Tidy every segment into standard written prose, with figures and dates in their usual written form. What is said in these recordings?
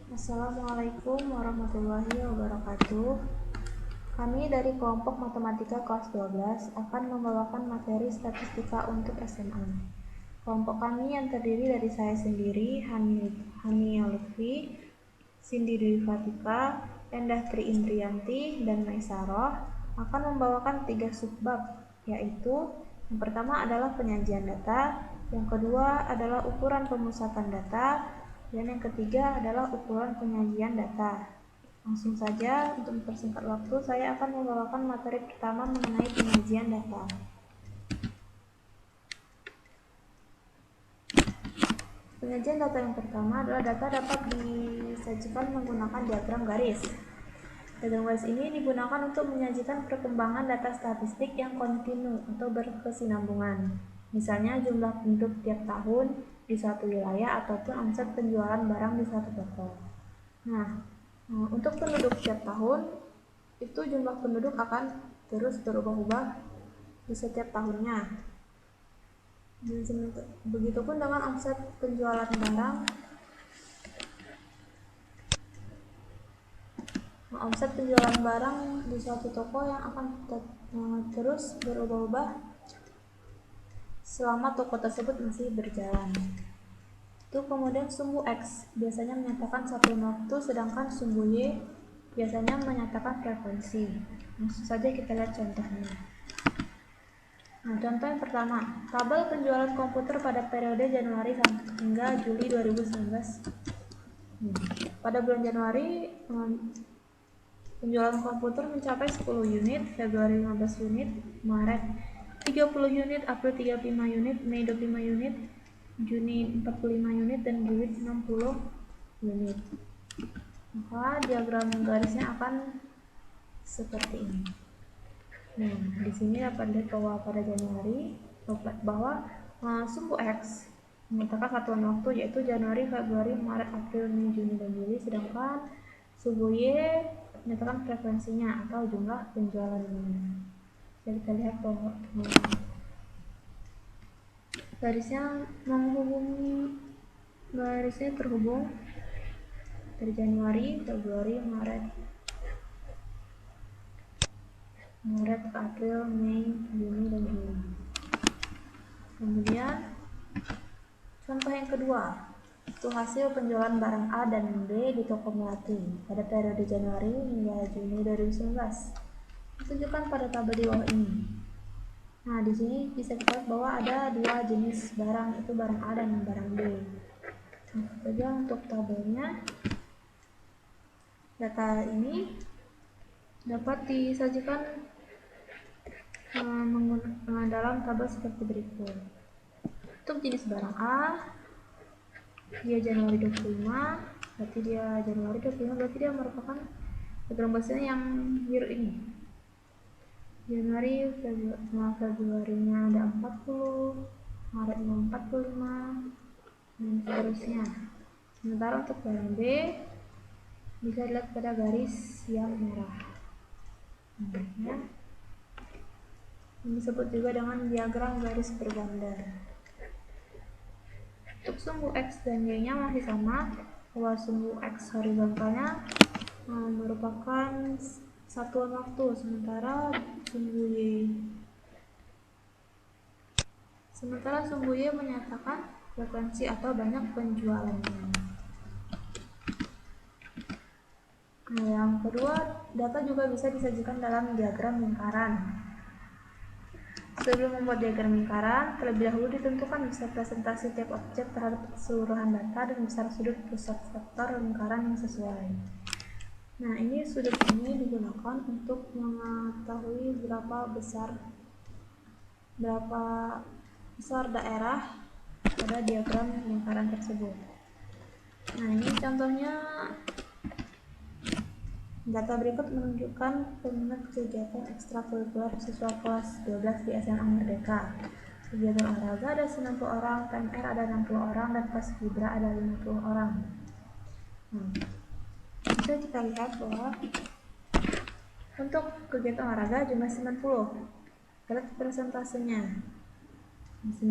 Assalamualaikum warahmatullahi wabarakatuh. Kami dari kelompok matematika kelas 12 akan membawakan materi statistika untuk SMA. Kelompok kami yang terdiri dari saya sendiri, Hania Lutfi, Cindy Dewi Fatika, Endah Tri Indrianti, dan Maisaroh akan membawakan 3 subbab, yaitu yang pertama adalah penyajian data, yang kedua adalah ukuran pemusatan data, dan yang ketiga adalah ukuran penyajian data. Langsung saja, untuk mempersingkat waktu, saya akan membawakan materi pertama mengenai penyajian data. Penyajian data yang pertama adalah data dapat disajikan menggunakan diagram garis. Diagram garis ini digunakan untuk menyajikan perkembangan data statistik yang kontinu atau berkesinambungan. Misalnya jumlah penduduk tiap tahun di suatu wilayah ataupun omset penjualan barang di suatu toko. Nah, untuk penduduk tiap tahun, itu jumlah penduduk akan terus berubah-ubah di setiap tahunnya. Begitupun dengan omset penjualan barang. Omset penjualan barang di suatu toko yang akan terus berubah-ubah selama toko tersebut masih berjalan. Itu kemudian sumbu X biasanya menyatakan satuan waktu, sedangkan sumbu Y biasanya menyatakan frekuensi. Langsung saja kita lihat contohnya. Nah, contoh yang pertama, tabel penjualan komputer pada periode Januari hingga Juli 2019. Pada bulan Januari, penjualan komputer mencapai 10 unit, Februari 15 unit, Maret 30 unit, April 35 unit, Mei 25 unit, Juni 45 unit, dan Juli 60 unit. Maka diagram garisnya akan seperti ini. Nah, di sini dapat dilihat bahwa pada Januari sumbu X menyatakan satuan waktu yaitu Januari, Februari, Maret, April, Mei, Juni, dan Juli, sedangkan sumbu Y menyatakan frekuensinya atau jumlah penjualannya. Jadi kita lihat bahwa garisnya terhubung dari Januari, Februari, Maret, April, Mei, Juni, dan Juli. Kemudian contoh yang kedua, itu hasil penjualan barang A dan B di toko Melati pada periode Januari hingga Juni 2019. Ditunjukkan pada tabel di bawah ini. Nah, di sini bisa kita lihat bahwa ada dua jenis barang, itu barang A dan barang B. Nah, saja untuk tabelnya. Data ini dapat disajikan dalam tabel seperti berikut. Untuk jenis barang A, dia Januari 25, berarti dia Januari 25, berarti dia merupakan diagram basisnya yang biru ini. Januari, Februarinya ada 40, Maretnya 45, dan seterusnya. Sementara untuk barang B bisa dilihat pada garis yang merah. Ya. Ini disebut juga dengan diagram garis berganda. Untuk sumbu X dan Y-nya masih sama, bahwa sumbu X horizontalnya merupakan satuan waktu, sementara sumbu Y menyatakan frekuensi atau banyak penjualannya. Nah, yang kedua, data juga bisa disajikan dalam diagram lingkaran. Sebelum membuat diagram lingkaran, terlebih dahulu ditentukan besar presentasi tiap objek terhadap keseluruhan data dan besar sudut pusat vektor lingkaran yang sesuai. Nah, ini sudut ini digunakan untuk mengetahui berapa besar daerah pada diagram lingkaran tersebut. Nah, ini contohnya. Data berikut menunjukkan peminat kegiatan ekstrakurikuler siswa kelas 12 di SMA Merdeka. Kegiatan olahraga ada 90 orang, PMR ada 60 orang, dan Paskibra ada 50 orang. Bisa kita lihat bahwa untuk kegiatan olahraga jumlah 90. Kita lihat persentasenya. 90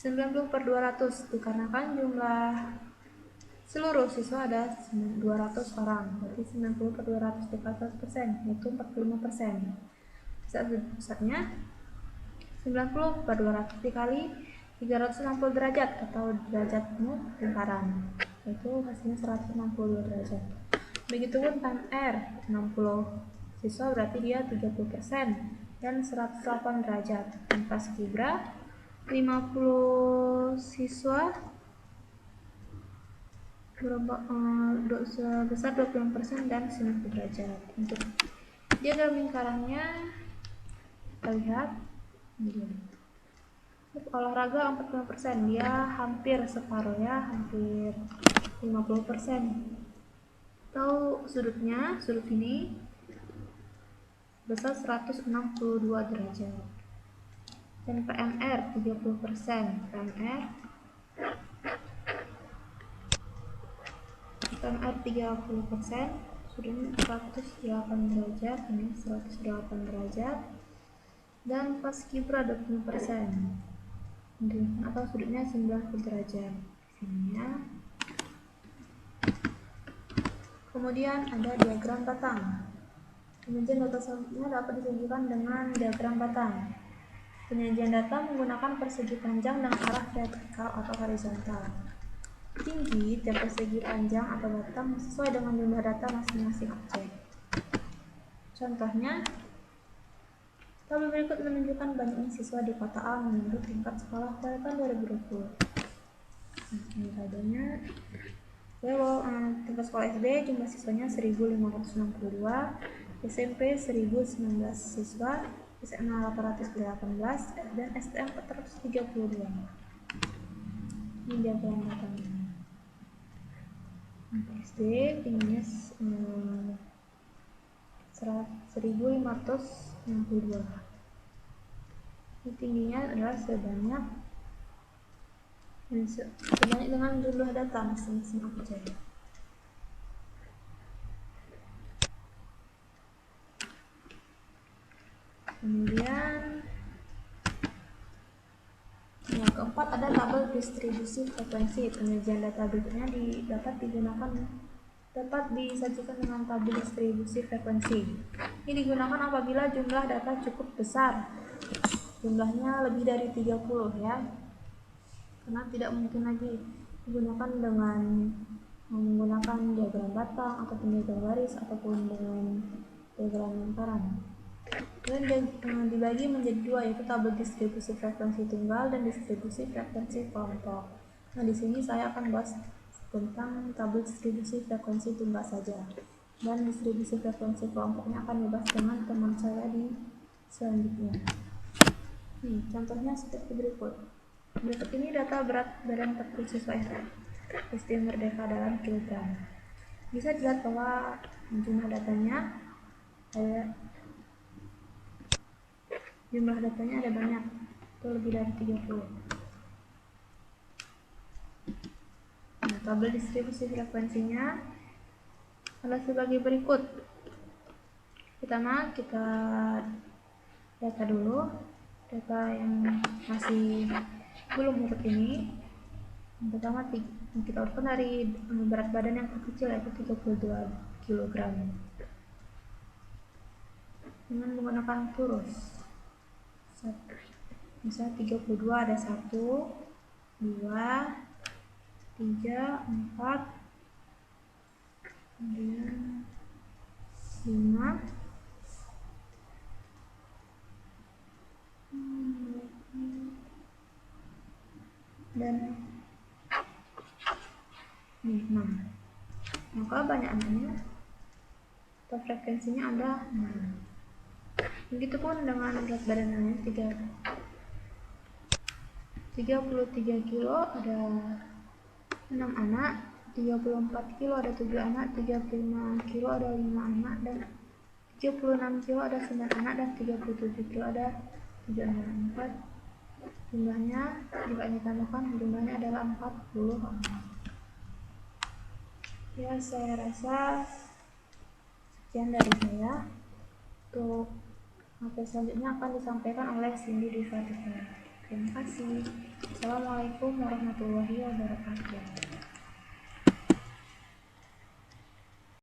90/200 dikarenakan jumlah seluruh siswa ada 200 orang, berarti 90/200 dikali 100%, yaitu 45%. Besarnya 90/200 dikali 360 derajat atau derajatnya lingkaran, yaitu hasilnya 162 derajat. Begitupun time R, 60 siswa berarti dia 30% dan 108 derajat. Dan paskibra 50 siswa sebesar 20% dan 90 derajat. Untuk diagram lingkarannya kita lihat ini. Untuk olahraga 40%, dia hampir separuh ya, hampir 50%. Atau sudutnya, sudut ini besar 162 derajat. Dan PMR 30%, PMR 30%, sudutnya 108 derajat, ini 108 derajat. Dan paskibra 20%, atau sudutnya 90 derajat. Sini ya. Kemudian ada diagram batang. Penyajian data selanjutnya dapat disajikan dengan diagram batang. Penyajian data menggunakan persegi panjang dengan arah vertikal atau horizontal. Tinggi tiap persegi panjang atau batang sesuai dengan jumlah data masing-masing objek. Contohnya, tabel berikut menunjukkan banyaknya siswa di kota A menurut tingkat sekolah pada tahun 2020. Ini tabelnya. Tingkat sekolah SD jumlah siswanya 1562, SMP 1019 siswa, SMA 818, dan STM 432. Ini diagram batangnya. SD tingginya 1562. Ini tingginya adalah sebanyak dengan jumlah data masing-masing objek. Kemudian yang keempat ada tabel distribusi frekuensi. Penyajian data berikutnya dapat disajikan dengan tabel distribusi frekuensi. Ini digunakan apabila jumlah data cukup besar, jumlahnya lebih dari 30 ya, karena tidak mungkin lagi digunakan dengan menggunakan diagram batang ataupun diagram garis ataupun dengan diagram lingkaran. Dan dibagi menjadi dua, yaitu tabel distribusi frekuensi tunggal dan distribusi frekuensi kelompok. Nah, di sini saya akan bahas tentang tabel distribusi frekuensi tunggal saja, dan distribusi frekuensi kelompoknya akan dibahas dengan teman saya di selanjutnya. Contohnya seperti berikut. Berikut ini data berat badan 40 siswa SD Merdeka dalam kilogram. Bisa dilihat bahwa jumlah datanya ada banyak, itu lebih dari 30. Nah, tabel distribusi frekuensinya adalah sebagai berikut. Pertama, kita data dulu data yang masih belum urut ini. Yang pertama kita urutkan dari berat badan yang terkecil, yaitu 32 kg dengan menggunakan turus. Misalnya 32 ada 1, 2, 3, 4, kemudian 5, dan 6. Maka banyak anaknya atau frekuensinya ada 6. Begitupun dengan berat badannya 33 kilo ada 6 anak, 34 kilo ada 7 anak, 35 kilo ada 5 anak, dan 36 kilo ada 9 anak, dan 37 kilo ada 7 anak. Jumlahnya jika ini tambahkan jumlahnya adalah 40 anak. Ya, saya rasa sekian dari saya. Untuk materi selanjutnya akan disampaikan oleh Cindy di Fatika. Terima kasih. Assalamualaikum warahmatullahi wabarakatuh.